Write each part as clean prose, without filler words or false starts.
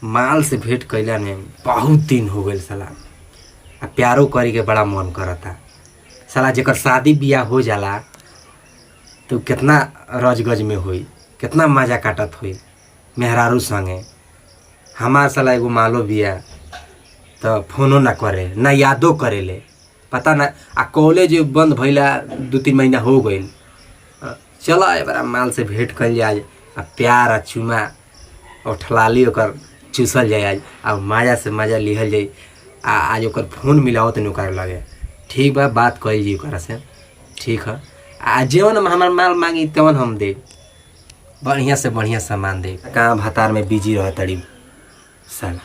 माल से भेंट कैला ने बहुत दिन हो गए साला। आ प्यारो करे के बड़ा मन करता साला। जेकर शादी बियाह हो जाला तो कितना रजगज में होई, कितना मजा काटत होई मेहरारू संगे। हमार साला एगो मालो बिया तो फोनो ना करे ना यादो करे ले, पता ना। आ कॉलेज बंद भइला 2-3 महीना हो गई। चलो ए बड़ा माल से भेंट कर जाए, आ प्यार आ चुमा और ठलाली ओकर चूसल जाए आज, आ मजा से मजा लिहल जाए। आज ओकर फोन मिलाओ तो ओकरा लगे ठीक बा, बात कल जी ओकरा से ठीक है। आ जेवन हमार माल मांगी तवन हम दे, बढ़िया से बढ़िया सामान दे। कहाँ भतार में बिजी रह तड़ी साला।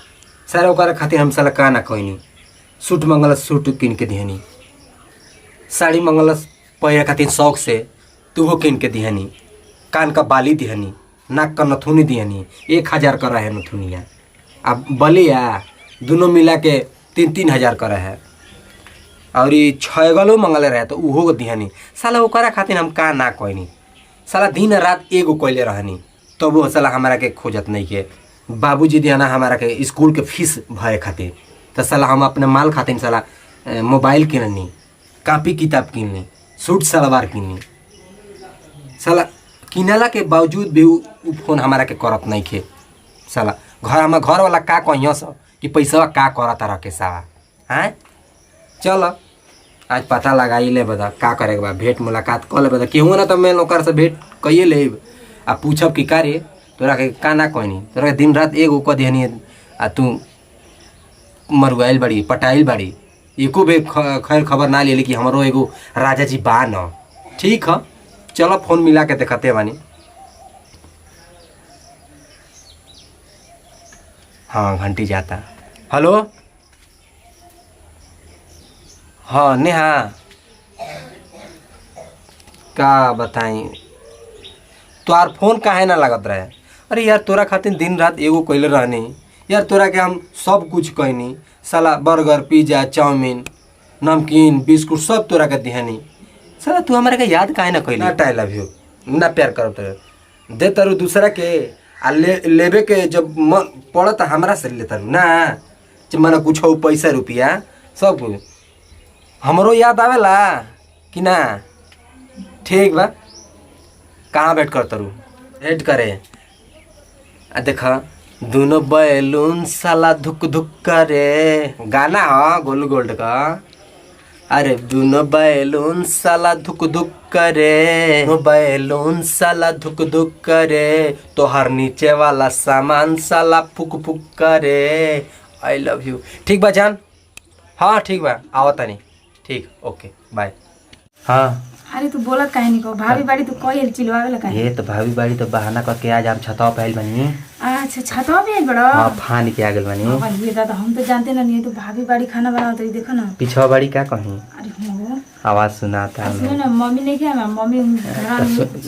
सारा ओकरा खातिर हम साला का ना कहनी। सूट मंगलस सूट किन के दिहनी, साड़ी मंगलस पहिरे खातिर शौक से तूहो किन के दिहनी, कान का बाली दिहनी, नाक का नथुनी दिहनी, 1000 का रहे नथुनिया। अब बलिया दोनों मिला के 3-3 हज़ार का रहे। और ये 6 गलो मंगल रहे तो उहो दिहनी। साला ओकरा खातिर हम का ना कहनी। साला दिन रात एगो कैले रहनी तब वो साला हमारा के खोजत नहीं के। बाबूजी दियाना हमारा के स्कूल के फीस भरे खातिर, तो साला हम अपने माल खातिर साला मोबाइल किननी, कापी किताब किननी, सूट सलवार किननी। साला किनला के बावजूद भी उ फोन हमारा के करत नहीं खे साला। हमार घर वाला का कहियो सब कि पैसा का करत रखे साला हैं। चल आज पता लगाई ले बता का करे के बा, भेंट मुलाकात कर ले बता। केहू ना तो मैं ओकर से भेंट कइए ले आ पूछब कि का रे तोरा के का ना कहनी। तोरा के दिन रात एगो कह देहनी आ तू मरुआइल बड़ी पटाइल बड़ी, एको बे खैर खबर ना ले कि हमरो एगो राजा जी बा न। ठीक है चलो फोन मिला के देखते बानी। हाँ घंटी जाता। हेलो हाँ नेहा, का बताई तोहार फोन काहे ना लागत रहे। अरे यार तोरा खातिर दिन रात एगो कैले रहनी यार। तोरा के हम सब कुछ कहनी साला, बर्गर पिज्जा चाउमीन नमकीन बिस्कुट सब तोरा के दिहनी। साला तू हमारे के याद काहे ना कैली। ना आई लव यू ना प्यार करत रहे दे तारू दूसरा के आ लेबे के जब मन पड़त हमरा से ले तारू ना। जब मना कुछ हो पैसा रुपया सब कुछ हमरो याद आवेला कि ना। ठीक बा कहाँ भेंट कर तारू, भेंट करे आ देखा दोनों बैलून साला धुक धुक करे। गाना हो गोलू गोल्ड का। अरे दोनों बैलून साला धुक धुक करे, बैलून साला धुक धुक करे, तो हर नीचे वाला सामान साला फुक फुक करे। आई लव यू। ठीक बा जान, हाँ ठीक बा आओ तनी। ठीक ओके बाय। हाँ अरे तू बोलत काहे नहीं को भाभी बाड़ी तू कोई चिलवावेला काहे। ये तो भाभी बाड़ी तो बहाना करके आज हम छतवा पे आइल बनी। अच्छा छतवा पे आइल बड़ा। हां फान के आ गेल बनी। अब ये दादा हम तो जानते ना नहीं तो भाभी बाड़ी खाना बनावत रही देखो ना। पीछवा बाड़ी का कहीं अरे हो आवाज सुनाता है। सुनो ना मम्मी नहीं क्या मम्मी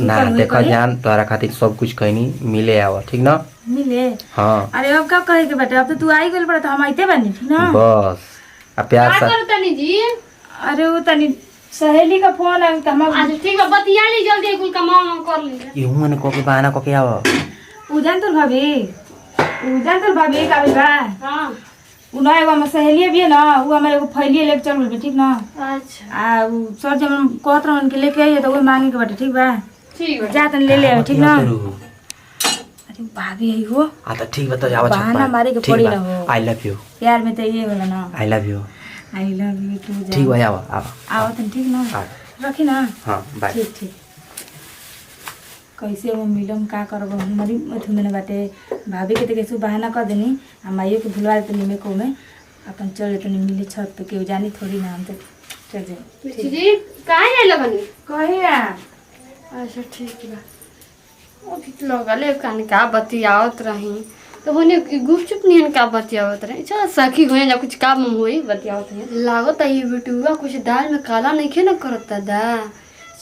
ना देखो जान तोरा खातिर सब कुछ कहनी मिले आवा ठीक ना। मिले हां अरे अब कब कहे के बेटा, अब तो तू आई गेल बड़ा तो हम आइते बनी ठीक ना। बस आ प्यार का करतनी जी। अरे वो तनी सहेली का फोन आया त हम अच्छा ठीक बा बतिया ली जल्दी कुल काम कर ली। ये मन को के बहाना को के आवा। उजान तो भाभी का बा। हां उना एगो हम सहेली भी है ना, वो हमारे एगो फैलिए लेके चल गेल ठीक ना। अच्छा आ उ सर जब हम कहत रहन के लेके आइए तो वो मांगे के बाटे ठीक बा। ठीक बा जा तन ले ले ठीक ना। अरे भाभी आई हो आ तो ठीक बता जावा बहाना मारे के पड़ी ना हो। आई लव यू प्यार में तो ये होला ना। आई लव यू तू जा ठीक बा आवा आवा आओ तन ठीक ना। हाँ। रखी ना। हां बाय। ठीक कैसे वो मिलम का करब हमारी अथु में बाटे। भाभी के तो कैसे बहाना कर देनी आ माइयो के भुलवा देनी में को में अपन चल तनी मिले छत पे के जानी थोड़ी ना हम तो चल जाए। जी काहे आइल बनी कही ना। अच्छा ठीक बा। अभी तो लगले कान का बतियावत रही तो होने गुपचुप नियन का बतियावत रही। चल सखी होए जा कुछ काम होई बतियावत रही। लागत है ये बेटुआ कुछ दाल में काला नहीं खे ना करता दा।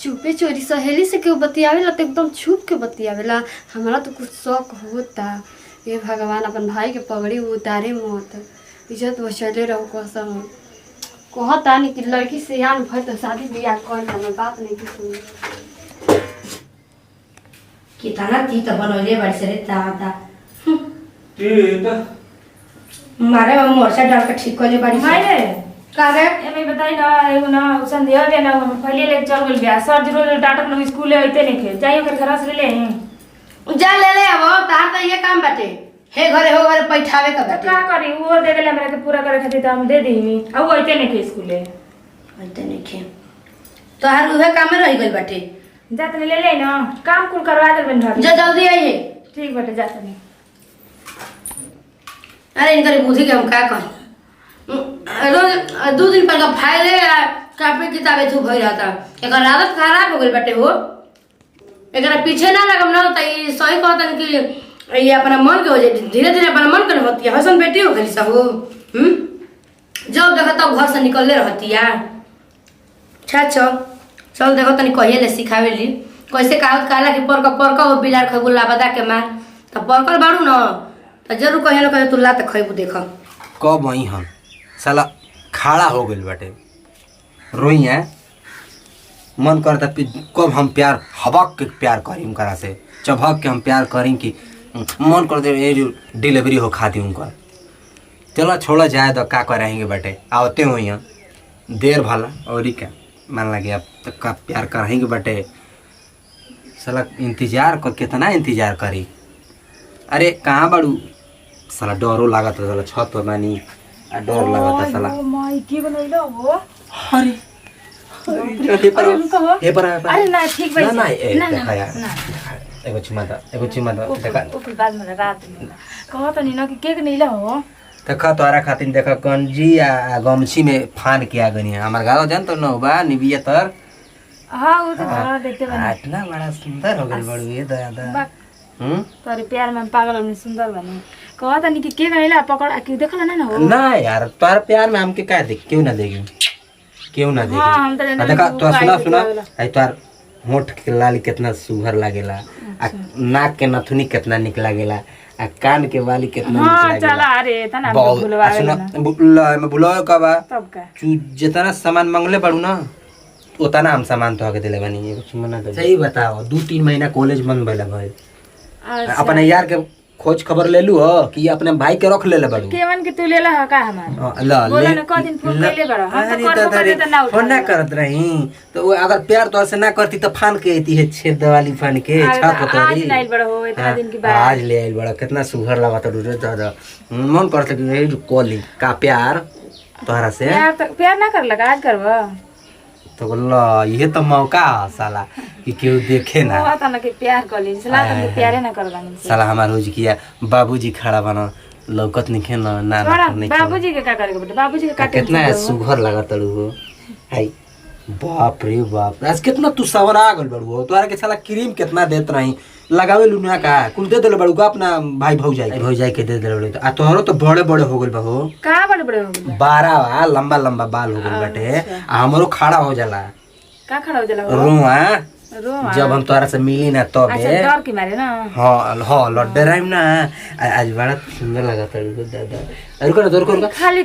चुपे चोरी सहेली से क्यों बतियावेला तो एकदम छुप के बतियावेला। हमारा तो कुछ शौक होता। ये भगवान अपन भाई के पगड़ी उतारे मत, इज्जत बचले रहो कसम। कहता नहीं कि लड़की से यान भर तो शादी ब्याह कर ना बात नहीं की सुनी। कितना ती तो बनौले बड़ी से रे दादा तीत मारे हम मोरसा डाल के ठीक कर ले बाड़ी मायने का रे एमे बताई ना एगो ना संध्या के ना पहले ले चल गेल बिया सर जरूर डाटक लोग स्कूल आइते नहीं थे जाइयो कर घर से ले ले जा ले ले अब तार तो ये काम बाटे हे घरे हो घरे पैठावे का बाटे का करी वो दे देला हमरा के पूरा करे खातिर त हम दे देही अब आइते नहीं थे स्कूल अइते नहीं खे तो हर उहे काम में रह गइल बाटे जा तने ले ले ना काम कुल करवा दे बन भाभी जा जल्दी आई है ठीक बाटे जा तने अरे इनकर बुद्धि के हम का कह रोज 2 दिन पर का फाइल है कॉपी किताबें तू भई रहता एकर आदत खराब हो गइल बाटे हो एकरा पीछे ना लगम ना त ई सही कहतन कि ये अपना मन के हो जाए धीरे धीरे अपना मन के होती है हसन बेटी हो गई सब हो जब देखा तब घर से निकलले रहती है अच्छा चल देखो तनी कहिए ले सिखावे ली कैसे कहा काला कि परका वो बिलार खगुल्ला बदा के मार तो परकल बाड़ू न तो जरूर कहिए ना कहे तू ला त खइबू देख कब वही हम साला खाड़ा हो गइल बाटे रोई है मन करता कब हम प्यार हबक के प्यार करी उनकरा से चबक के हम प्यार करी कि मन कर दे डिलीवरी हो खाती उनका चलो छोड़ा जाए तो का करेंगे बाटे आवते हो यहाँ देर भला और क्या मान लगे अब तक का प्यार करेंगे बाटे साला इंतजार कर कितना इंतजार करी अरे कहाँ बाड़ू साला डरो लागत साला छत पर बानी आ डर लागत साला माई की बनैलो हो अरे ए पर अरे ना ठीक भाई ना ए ना देखा यार ना एगो चिमा द देखा ओकर बाद में रात में कहत नहीं ना कि केक नहीं ला हो देखा तोरा खातिर देखा गंजी आ गमछी में फान के आ गनी हमार गाँव जान तो न बा निबिया तर हां वो तो घर देखते बने इतना बड़ा सुंदर हो गइल बड़ू ये दादा तोरे प्यार में पागल में सुंदर बने कहत नहीं कि केक नहीं ला पकड़ कि देखला ना हो ना यार तोरा प्यार में हमके का देख क्यों ना देगी क्यों ना देगी हां हम तो देखा तो सुना आई तोर होठ के लाली कितना सुघर लागेला आ नाक के नथुनी कितना निक लागेला आ कान के वाली कितना निक हां लागेला चला अरे तना बहुत भूलवा सुना मैं बुलाओ का बा तब का तू जितना सामान मांगले बाड़ू ना उतना हम सामान तो आके दिले बानी ये कुछ मना दे सही बताओ 2-3 महीना कॉलेज बंद भइला भाई अपने यार के खोज खबर ले लू हो कि अपने भाई के रख लेले बाड़ू केवन के तू लेला ह का हमार ला बोला ले ना क दिन फोन कैले बड़ा हम तो अरे कर दादा रे तो ना फोन ना करत रही तो वो अगर प्यार तो से ना करती तो फान के आती है छेद वाली फान के छाप आज तोरी नाइल बड़ा हो इतना दिन के बाद आज ले आइल बड़ा कितना सुघर लागत रे दादा मन करता कि ए कोली का प्यार तोहरा से प्यार ना कर लगा आज करवा तो बोला ये तो मौका है साला कि क्यों देखे ना वो तना के प्यार कर ली सलाह तुम प्यारे ना कर बानी साला हमार रोज किया बाबूजी खड़ा बना लौकत नहीं खेना ना नहीं बाबूजी के का करे बेटा बाबूजी के काटे कितना सुघर लागत हो हाय बाप रे बाप आज कितना तू सवरा गल बड़ू हो तोरा के साला क्रीम कितना देत रही लगावे लुना का कुल दे देले बड़ू का अपना भाई भौजाई के दे देले बड़ू आ तोहरो तो बड़े बड़े हो गइल बा हो का बड़े हो गइल 12 लंबा लंबा बाल हो गइल बाटे आ हमरो खड़ा हो जाला का खड़ा हो जाला रोआ रो जब हम तोरा से मिली ना तब अच्छा डर के मारे ना हाँ हाँ लड्डे राइम ना आज बड़ा सुंदर लगा था दादा रुको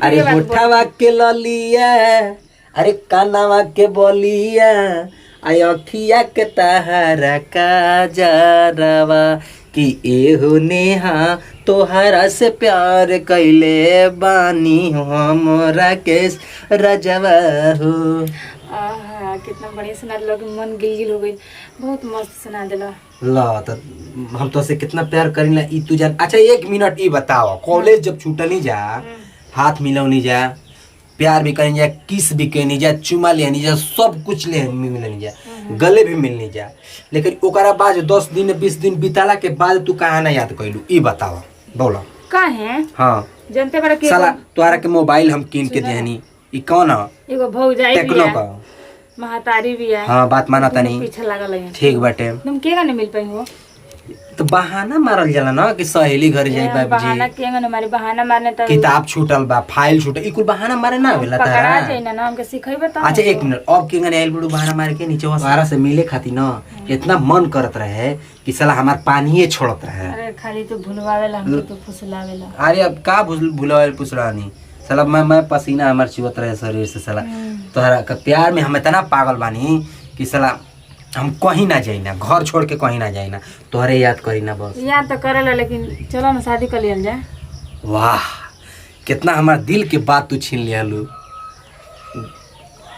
अरे होठावा के ललिया अरे कानावा के बोलिया आई अखिया के तहरा का जरवा कि एहो नेहा तोहरा से प्यार कैले बानी हमरा के रजवा हो आहा कितना बढ़िया सुना दिला कि मन गिल हो गई बहुत मस्त सुना दिला ला तो हम तो से कितना प्यार करीला ई तू जान अच्छा 1 मिनट ई बताओ कॉलेज जब छूटनी जा हाथ मिलौनी जा प्यार भी करनी जा किस भी करनी जा चुमा लेनी जा सब कुछ ले मिलनी जा गले भी मिलनी जा लेकिन ओकरा बाद 10 दिन 20 दिन बिताला के बाद तू कहाँ ना याद कैलू ई बताओ बोलो का है हाँ जनते बड़ा के साला तोहरा के मोबाइल हम कीन के देहनी ई कौन है एगो भौजाई भी टेक्नो है का महातारी भी है हाँ बात माना तनी पीछे लागल है ठीक बाटे तुम के नहीं मिल पाई हो तो बहाना मारल जाला ना कि सहेली घर जाई बहाना बाबूजी केंगे न मारे बहाना मारने तो किताब छूटल बा फाइल छूटल ई कुल बहाना मारे ना आवेला पकड़ा तारा जाए ना हमके सिखाइबे त अच्छा 1 मिनट अब केंगे आइल बड़ू बहाना मार के नीचे वारा से मिले खाती ना इतना मन करत रहे कि साला हमार पानीए छोड़त रहे अरे खाली तो भुलवावेला हमके तो फुसलावेला अरे अब का भुलावल पुसरानी साला मैं पसीना हमार चुवत रहे शरीर से साला तोहरा का प्यार में हम इतना पागल बानी कि साला हम कहीं ना जाई ना घर छोड़ के कहीं ना जाई ना तोहरे याद करी ना बस याद तो करेला लेकिन चलो ना शादी कर लियल जाए वाह कितना हमारा दिल के बात तू छीन लिया लू।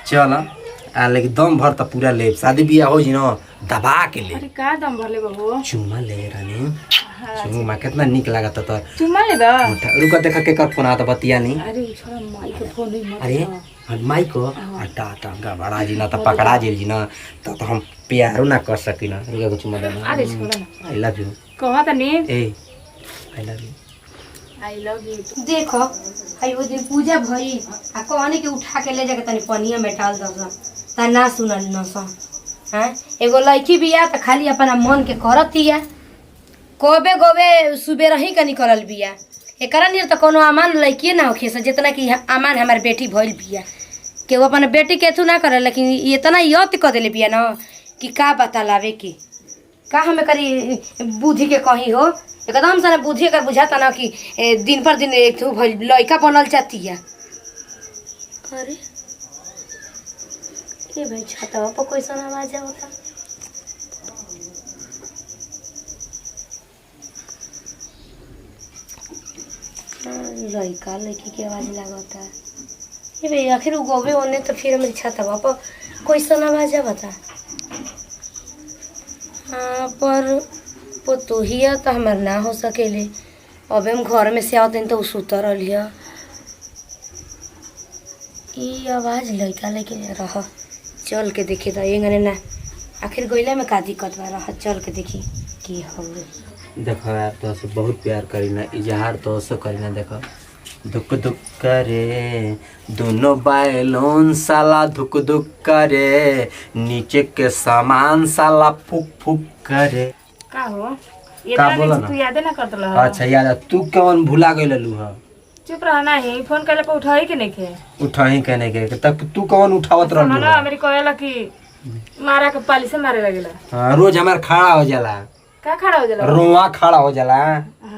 चल लेकिन दम भर तो पूरा ले, शादी बियाह हो जी ना दबा के ले। अरे का दम भरले बहू चुम्मा ले रानी, चुम्मा कितना निक लागत तो। चुम्मा ले दा। रुका देखा के कर फोन आता बतिया नहीं। अरे छोरा माई के फोन नहीं मत। अरे माई को हटा हटा गबड़ा जी ना तो पकड़ा जेल जी ना तो हम प्यारो ना कर सकी ना। रुका को चुम्मा देना। अरे छोरा ना आई लव यू। कहा त नहीं ए I love you. I love you. देखो आई वो दिन पूजा भई आ कहनी के उठा के ले जाके तनी पनिया में डाल दस ता ना सुनल न सा। हैं एगो लड़की बिया त खाली अपना मन के करतिया, कोबे गोबे सुबेर ही कनी करल बिया। एकरा नियर त कोनो अमान लड़की ना होखे से जितना कि अमान हमार बेटी भइल बिया। के वो अपन बेटी के एथु ना करे, लेकिन इतना यत क देले बिया ना कि का बता लावे की का हमें करी बुद्धि के कहीं हो। एकदम से बुद्धि अगर बुझाता ना कि दिन पर दिन एक लड़का बनल चाहतिया। अरे ये भाई छतवा पर कोई सा आवाज होता। लड़का लड़की की आवाज लगता। ये भाई आखिर गोबे होने तो फिर हमारी छतवा पर कोई सा आवाज बता। हाँ पर पोतोहिया तो हमार ना हो सकेले। अब हम घर में से आवते तो सुतर रहिया। ई आवाज लड़का लेके रह चल के देखी तो ये ना आखिर गोइला में का दिक्कत बा। रह चल के देखी की होवे। देखो यार तो से बहुत प्यार करीना, इजहार तो से करीना। देखो दुख दुख करे दोनों बैलोन साला धुक धुक करे, नीचे के सामान साला फुक फुक करे। का हो ये का बोला ना तू याद ना करत रह। अच्छा याद तू कौन भुला गइल लू ह। चुप रहना है फोन करे पे उठाई के नहीं के उठाही कहने के तब तू कौन उठावत रहलू ना ह? मेरी कहला कि मारा के पाली से मारे लगेला। हाँ, रोज हमार खड़ा हो जाला, का खड़ा हो जाला। रोआ खड़ा हो जाला।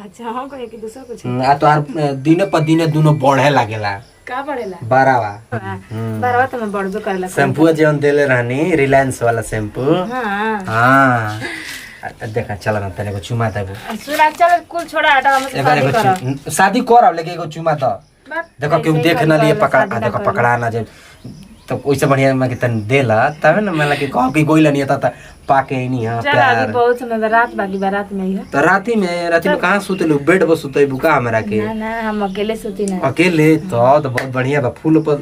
अच्छा हम कहे कि दूसरा कुछ आ तो दिने पर दिने दोनों बढ़े लागेला। का पड़ेला बारावा बारवा तो मैं बढ़बे करेला। शैम्पू जौन देले रहनी रिलायंस वाला शैम्पू। हां हाँ देखा चल ना तेरे को चुमा देबो। सुना चल कुल छोड़ा हटा हम शादी कर। शादी कर लेके एगो चुमा दो। देखो केहू देख ना लिए पकड़ देखो पकड़ा ना जे तो ओइसे बढ़िया मैं कि तन देला तब ना मैं कि कह के गोइला नहीं था पाके ही नहीं। हां चल प्यार अभी बहुत समय रात बाकी बारात में ही है। तो राती में कहां सुतलू? बेड पर सुतई बुका हमरा के? ना ना हम अकेले सोती ना। अकेले तो बहुत बढ़िया बा। फूल पर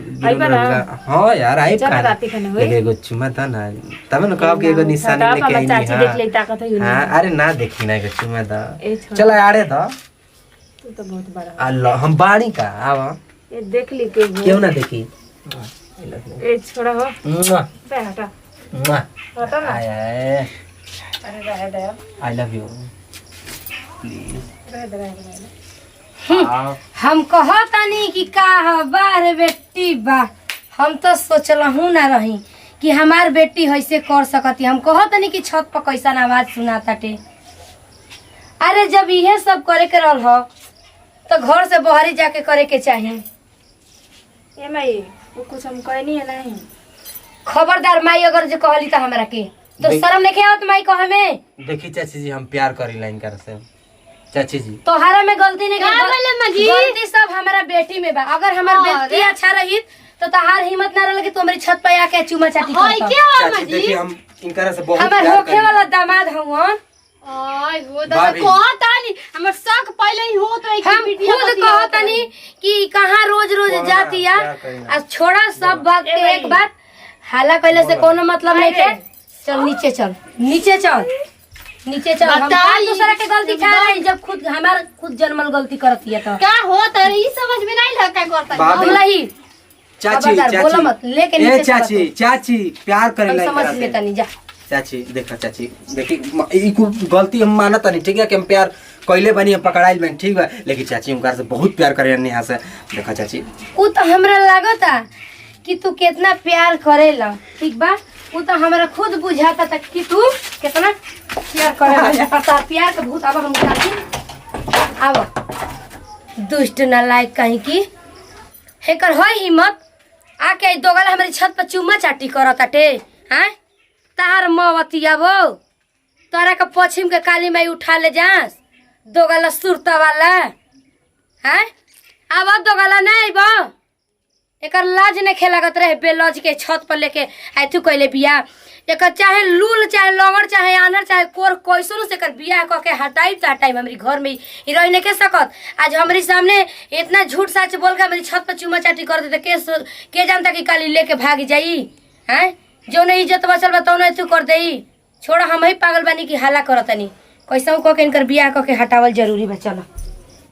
हां यार आई चल राती खाने होई। एगो चुमा था ना तब ना कह के एगो निशानी लेके आई। चाची देख ले ताकत है। हां अरे ना देखी ना एगो चुमा था। ए छोड़ चल आड़े तो तू तो बहुत बड़ा अल्लाह हम बाणी का आवा ये देख ली के क्यों ना देखी। ए छोड़ा हो मुआ बे हटा मुआ हटा ना। आय अरे रह दे आई लव यू रह दे। हम कहतानी कि का ह बार बेटी बा। हम तो सोचलहू ना रही कि हमार बेटी ऐसे कर सकती। हम कहतानी कि छत पर कैसा आवाज सुनाताटे। अरे जब इहे सब करे के रहल हो तो घर से बाहरी जाके करे के चाहिए। ए माई वो कुछ हम कहनी है नहीं। खबरदार माई अगर जो कहली तो हमरा के तो शर्म नहीं आवत माई कहे में। देखी चाची जी हम प्यार करी लाइन कर से चाची जी तोहरा में गलती नहीं का बोले माँ जी? गलती सब हमारा बेटी में बा। अगर हमार बेटी अच्छा रही तो तहार हिम्मत ना रहे कि तुम्हारी छत पे आके चुमा चाटी हाय करता। क्या माँ चाची जी? देखी हम इनकरा से बहुत हमार प्यार होखे करी। वाला दामाद हवन। आय हो दादा भाभी। कहतानी हमर शक पहले ही हो तो एक हम वीडियो खुद कहतनी कि कहाँ रोज रोज कहाँ जातिया। क्या करीना? आ छोड़ा सब बात के एक बात हाला कहले से कोनो मतलब नहीं के। चल नीचे चल नीचे चल नीचे चल। हम बताई। का दूसरा के गलती खा रहे जब खुद हमार खुद जन्मल गलती करत है तो क्या हो तो ई समझ में नहीं लगा करता। भाभी। बोला ही चाची खबरदार, बोला मत, चाची लेके ए नीचे चाची चला चाची प्यार करे हम लाइन समझ करा से। लेता नहीं जा। चाची देखा चाची देखी ई को गलती हम मानत नहीं ठीक है कि हम प्यार कइले बनी हम पकड़ाइल बनी ठीक है लेकिन चाची उनका से बहुत प्यार करे नेहा से। देखा चाची उ तो हमरा लागता कि तू कितना प्यार करेला ठीक बा। उ तो हमरा खुद बुझाता था कि तू कितना प्यार करेला। पता प्यार का भूत। अब हम चाची अब दुष्ट ना लायक कहीं की हेकर है हिम्मत आके दोगला हमारी छत पर चुम्मा चाटी करताटे। हैं तार मवतिया वो तोरा के पश्चिम के काली माई उठा ले जास दोगला सुरता वाला। हैं अब तो गला नहीं बा एकर लाज ने खेलागत रहे बेलज के छत पर लेके आथु कइले बिया एकर चाहे लूल चाहे लंगड़ चाहे आनर चाहे कोर कैसनो से एकर बिया क के हटाई त हटाई हमरी घर में ही रह नहीं के सकत। आज हमरी सामने इतना झूठ सच बोल के हमरी छत पर चुमा चाटी कर देते के जानता कि काली लेके भाग जाई हैं जो नहीं इज्जत बचल बा तौन तू कर देई। छोड़ा हम ही पागल बानी की हाला करतनी कैसे को के इनकर बिया क के हटावल जरूरी बा। चलो